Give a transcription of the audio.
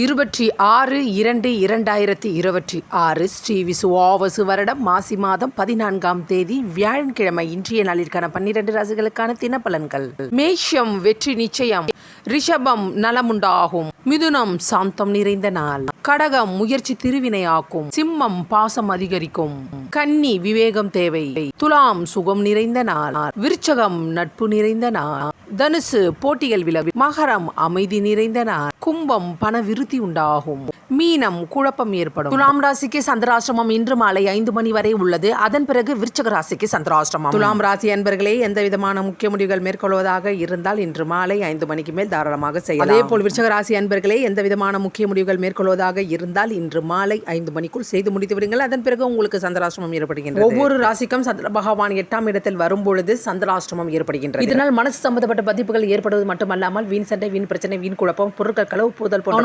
26/2/2026 ஸ்ரீ விசுவாவசு வருடம் மாசி மாதம் 14ஆம் தேதி வியாழக்கிழமை. இன்றைய நாளிற்கான 12 ராசிகளுக்கான தினப்பலன்கள். மேஷம் வெற்றி நிச்சயம், ரிஷபம் நலமுண்டாகும், மிதுனம் சாந்தம் நிறைந்த நாள், கடகம் முயற்சி திருவினையாக்கும், சிம்மம் பாசம் அதிகரிக்கும், கன்னி விவேகம் தேவை, துலாம் சுகம் நிறைந்த நாள், விருச்சகம் நட்பு நிறைந்த நாள், தனுசு போட்டிகள் விலகு, மகரம் அமைதி நிறைந்த நாள், கும்பம் பண விருத்தி உண்டாகும், மீனம் குழப்பம் ஏற்படும். துலாம் ராசிக்கு சந்திராஷ்டிரமம் இன்று மாலை 5 மணி வரை உள்ளது. அதன் பிறகு விருச்சக ராசிக்கு சந்திராஷ்டிரமம். துலாம் ராசி அன்பர்களே, எந்த விதமான முக்கிய முடிவுகள் மேற்கொள்வதாக இருந்தால் இன்று மாலை 5 மணிக்கு மேல் தாராளமாக செய்யலாம். அதே போல் விருச்சக ராசி அன்பர்களே, எந்த விதமான முக்கிய முடிவுகள் மேற்கொள்வதாக இருந்தால் இன்று மாலை 5 மணிக்குள் செய்து முடித்து விடுங்கள். அதன் பிறகு உங்களுக்கு சந்திராஷ்டிரமம் ஏற்படுகின்றது. ஒவ்வொரு ராசிக்கும் சந்திர பகவான் 8ஆம் இடத்தில் வரும்பொழுது சந்திராஷ்டிரமம் ஏற்படுகின்றது. இதனால் மனசு சம்பந்தப்பட்ட பாதிப்புகள் ஏற்படுவது மட்டுமல்லாமல் வீண் சண்டை, வீண் பிரச்சனை, வீண் குழப்பம், பொருட்கள் களவு போதல் போன்ற